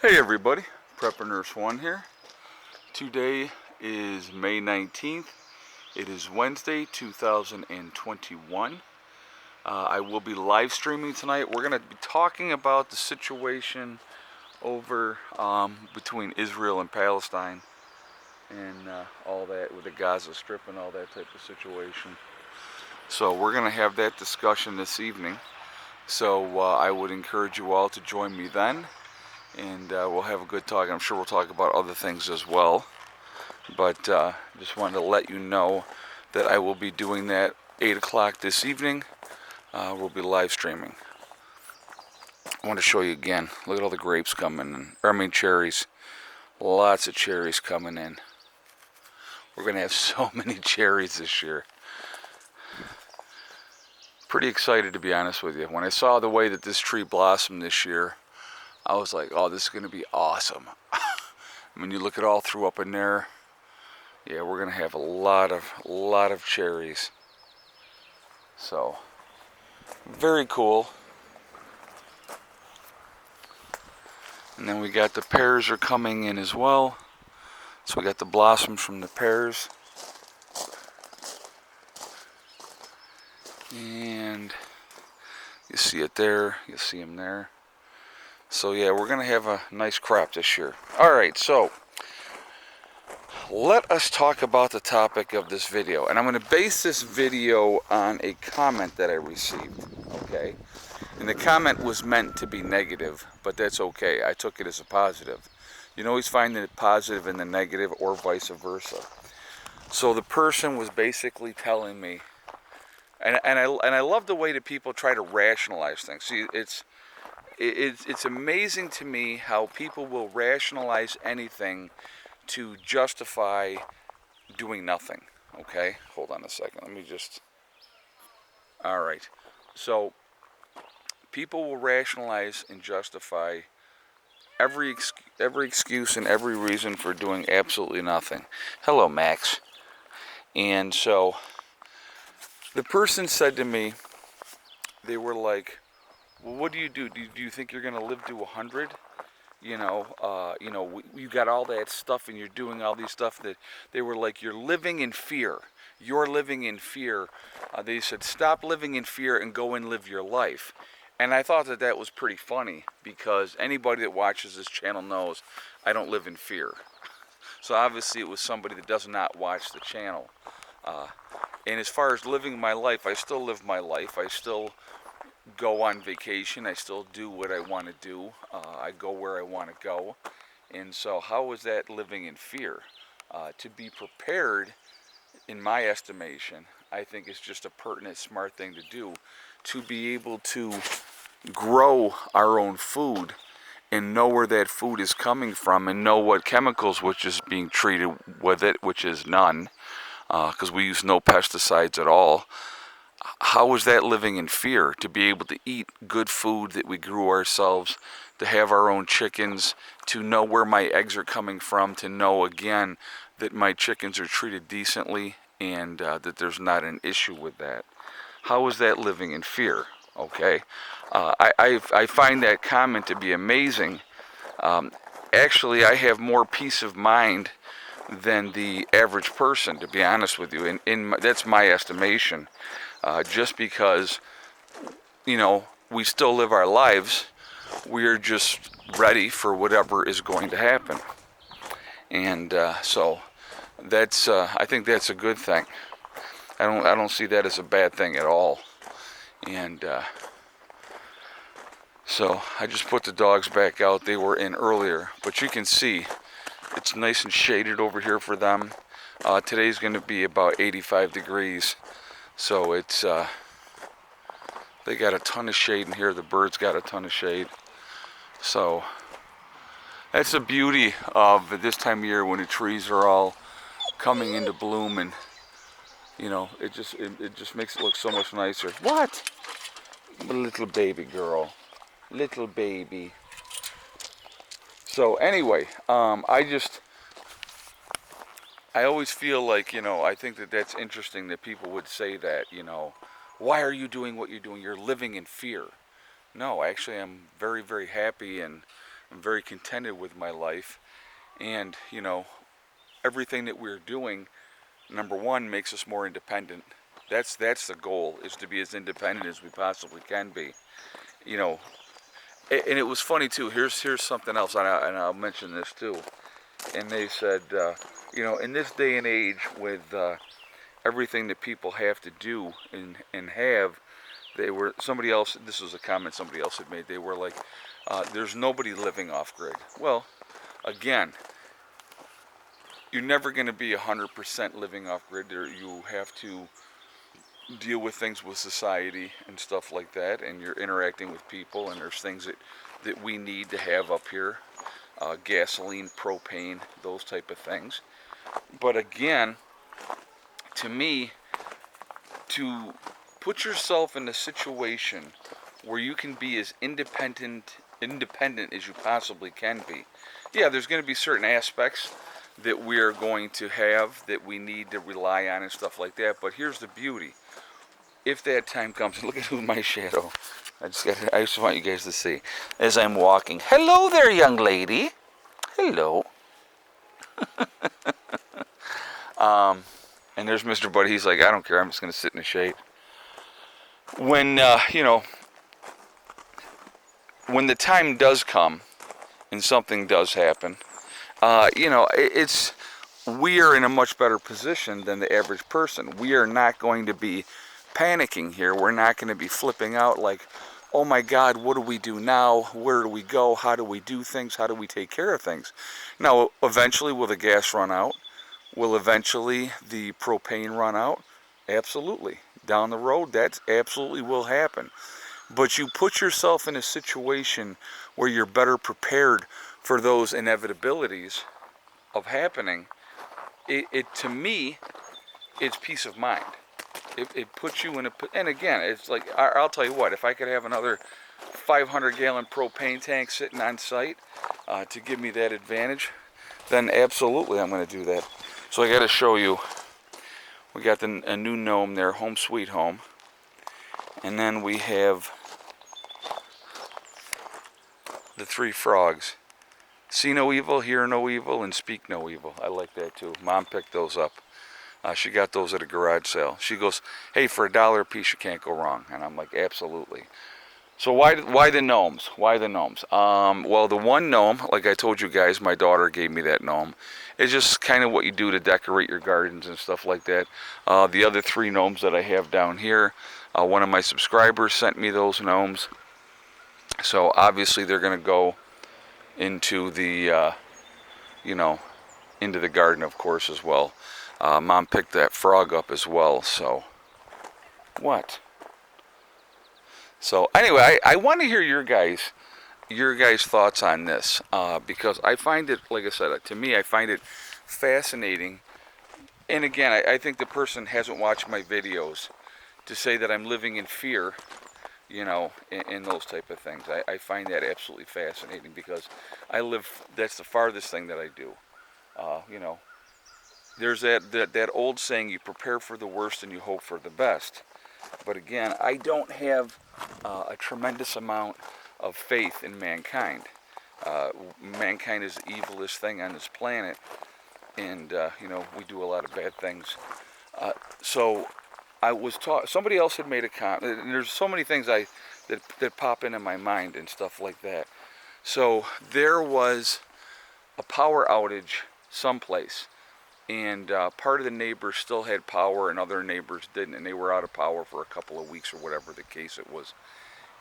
Hey everybody, Prepper Nurse 1 here. Today is May 19th. It is Wednesday, 2021. I will be live streaming tonight. We're going to be talking about the situation over between Israel and Palestine and all that with the Gaza Strip and all that type of situation. So we're going to have that discussion this evening. So I would encourage you all to join me then. And we'll have a good talk. I'm sure we'll talk about other things as well. But just wanted to let you know that I will be doing that 8 o'clock this evening. We'll be live streaming. I want to show you again. Look at all the grapes coming in. I mean cherries. Lots of cherries coming in. We're going to have so many cherries this year. Pretty excited, to be honest with you. When I saw the way that this tree blossomed this year, I was like, oh, this is going to be awesome. I mean, you look at all through up in there. Yeah, we're going to have a lot of cherries. So, very cool. And then we got the pears are coming in as well. So we got the blossoms from the pears. And you see it there, you see them there. So yeah, we're going to have a nice crop this year. Alright, so let us talk about the topic of this video. And I'm going to base this video on a comment that I received, okay? And the comment was meant to be negative, but that's okay. I took it as a positive. You can always find the positive in the negative or vice versa. So the person was basically telling me, and I love the way that people try to rationalize things. See, it's amazing to me how people will rationalize anything to justify doing nothing. Okay, hold on a second. Let me just. All right. So people will rationalize and justify every excuse and every reason for doing absolutely nothing. Hello, Max. And so the person said to me, they were like, well, what do you do? Do you think you're going to live to 100? You got all that stuff and you're doing all these stuff that they were like, you're living in fear. You're living in fear. They said, stop living in fear and go and live your life. And I thought that was pretty funny because anybody that watches this channel knows I don't live in fear. So obviously it was somebody that does not watch the channel. And as far as living my life, I still live my life. I still go on vacation. I still do what I want to do. I go where I want to go. And so how is that living in fear? To be prepared, in my estimation, I think is just a pertinent, smart thing to do. To be able to grow our own food and know where that food is coming from and know what chemicals which is being treated with it, which is none, because we use no pesticides at all. How is that living in fear? To be able to eat good food that we grew ourselves, to have our own chickens, to know where my eggs are coming from, to know again that my chickens are treated decently and that there's not an issue with that. How is that living in fear? Okay, I find that comment to be amazing. Actually, I have more peace of mind than the average person, to be honest with you. That's my estimation. Just because, we still live our lives, we're just ready for whatever is going to happen. And so that's, I think that's a good thing. I don't see that as a bad thing at all. And so I just put the dogs back out. They were in earlier, but you can see it's nice and shaded over here for them. Today's going to be about 85 degrees. So it's, they got a ton of shade in here. The birds got a ton of shade. So that's the beauty of this time of year when the trees are all coming into bloom, and it just makes it look so much nicer. What? Little baby girl, little baby. So anyway, I always feel like, I think that's interesting that people would say that, why are you doing what you're doing? You're living in fear. No, actually, I'm very, very happy and I'm very contented with my life. And, you know, everything that we're doing, number one, makes us more independent. That's the goal, is to be as independent as we possibly can be. You know, and it was funny too. Here's something else, and I'll mention this too. And they said, you know, in this day and age with everything that people have to do and have, somebody else, this was a comment somebody else had made, they were like, there's nobody living off grid. Well, again, you're never going to be 100% living off grid. You have to deal with things with society and stuff like that, and you're interacting with people, and there's things that we need to have up here, gasoline, propane, those type of things. But again, to me, to put yourself in a situation where you can be as independent as you possibly can be. Yeah, there's going to be certain aspects that we are going to have that we need to rely on and stuff like that. But here's the beauty. If that time comes, look at my shadow. I just want you guys to see as I'm walking. Hello there, young lady. Hello. And there's Mr. Buddy. He's like, I don't care. I'm just going to sit in the shade. When you know, when the time does come and something does happen, you know, we are in a much better position than the average person. We are not going to be panicking here. We're not going to be flipping out like, oh my God, what do we do now? Where do we go? How do we do things? How do we take care of things? Now, eventually, will the gas run out? Will eventually the propane run out? Absolutely. Down the road, that absolutely will happen. But you put yourself in a situation where you're better prepared for those inevitabilities of happening. To me, it's peace of mind. It puts you in and again, it's like, I'll tell you what, if I could have another 500-gallon propane tank sitting on site to give me that advantage, then absolutely I'm going to do that. So I got to show you, we got a new gnome there, home sweet home. And then we have the three frogs. See no evil, hear no evil, and speak no evil. I like that too. Mom picked those up. She got those at a garage sale. She goes, hey, for $1 a piece, you can't go wrong. And I'm like, absolutely. So why the gnomes? Why the gnomes? Well, the one gnome, like I told you guys, my daughter gave me that gnome. It's just kind of what you do to decorate your gardens and stuff like that. The other three gnomes that I have down here, one of my subscribers sent me those gnomes. So obviously they're going to go into the, you know, into the garden, of course, as well. Mom picked that frog up as well, so what? So anyway, I want to hear your guys' thoughts on this, because I find it, like I said, to me, I find it fascinating. And again, I think the person hasn't watched my videos to say that I'm living in fear, you know, in those type of things. I find that absolutely fascinating because that's the farthest thing that I do, you know. There's that old saying, you prepare for the worst and you hope for the best. But again, I don't have a tremendous amount of faith in mankind. Mankind is the evilest thing on this planet, and you know, we do a lot of bad things. So I was taught, somebody else had made a comment, and there's so many things that pop into my mind and stuff like that. So there was a power outage someplace, and part of the neighbors still had power and other neighbors didn't, and they were out of power for a couple of weeks or whatever the case it was.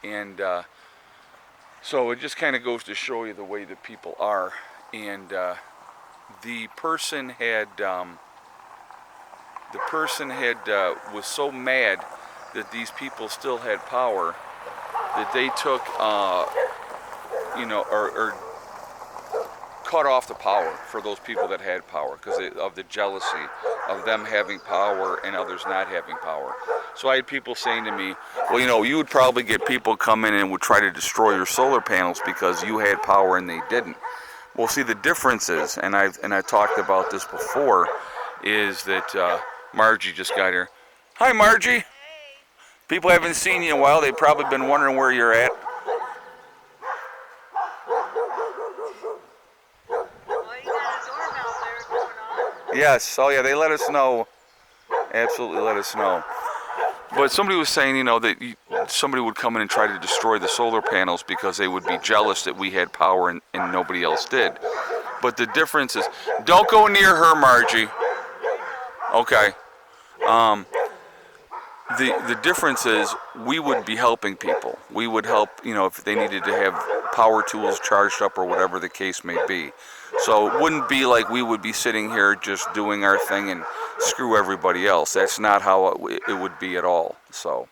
And so it just kind of goes to show you the way that people are. And the person had was so mad that these people still had power that they took you know, or cut off the power for those people that had power because of the jealousy of them having power and others not having power. So I had people saying to me, well, you know, you would probably get people come in and would try to destroy your solar panels because you had power and they didn't. Well, see, the difference is, and I've talked about this before, is that Margie just got here. Hi, Margie. Hey. People haven't seen you in a while. They've probably been wondering where you're at. Yes. Oh yeah, they let us know. Absolutely let us know. But somebody was saying, you know, that somebody would come in and try to destroy the solar panels because they would be jealous that we had power and nobody else did. But the difference is, don't go near her, Margie. Okay. The difference is we would be helping people. We would help, you know, if they needed to have power tools charged up or whatever the case may be. So it wouldn't be like we would be sitting here just doing our thing and screw everybody else. That's not how it would be at all. So,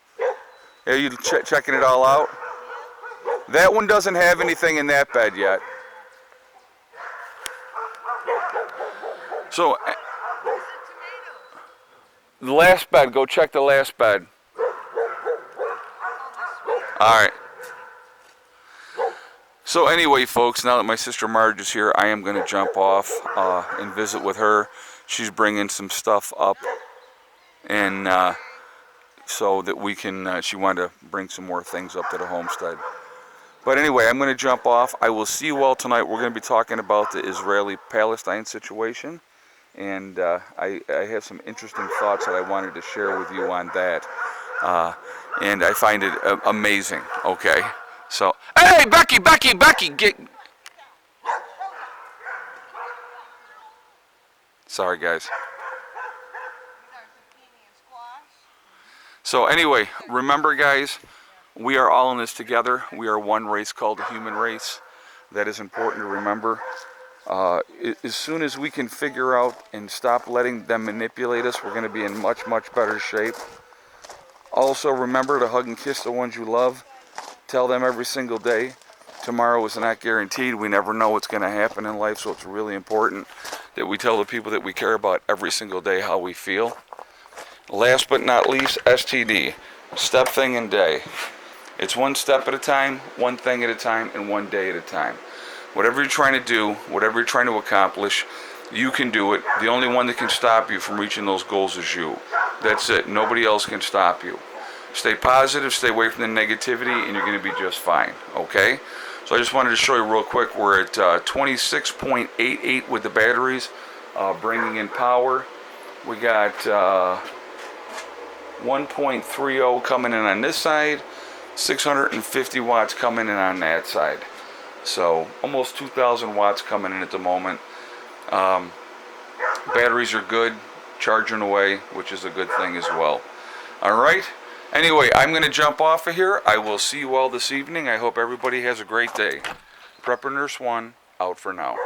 are you checking it all out? That one doesn't have anything in that bed yet. So, the last bed, go check the last bed. Alright. So anyway, folks, now that my sister Marge is here, I am going to jump off and visit with her. She's bringing some stuff up, and so that we can, she wanted to bring some more things up to the homestead. But anyway, I'm going to jump off. I will see you all tonight. We're going to be talking about the Israeli-Palestine situation. And I have some interesting thoughts that I wanted to share with you on that. And I find it amazing. Okay. So, hey, Becky, get... Sorry, guys. So anyway, remember, guys, we are all in this together. We are one race called the human race. That is important to remember. As soon as we can figure out and stop letting them manipulate us, we're going to be in much, much better shape. Also, remember to hug and kiss the ones you love. Tell them every single day. Tomorrow is not guaranteed. We never know what's going to happen in life, so it's really important that we tell the people that we care about every single day how we feel. Last but not least, STD. Step, thing, and day. It's one step at a time, one thing at a time, and one day at a time. Whatever you're trying to do, whatever you're trying to accomplish, you can do it. The only one that can stop you from reaching those goals is you. That's it. Nobody else can stop you. Stay positive, stay away from the negativity, and you're going to be just fine, okay? So I just wanted to show you real quick. We're at 26.88 with the batteries, bringing in power. We got 1.30 coming in on this side, 650 watts coming in on that side. So almost 2,000 watts coming in at the moment. Batteries are good, charging away, which is a good thing as well. Alright, anyway, I'm going to jump off of here. I will see you all this evening. I hope everybody has a great day. Prepper Nurse 1, out for now.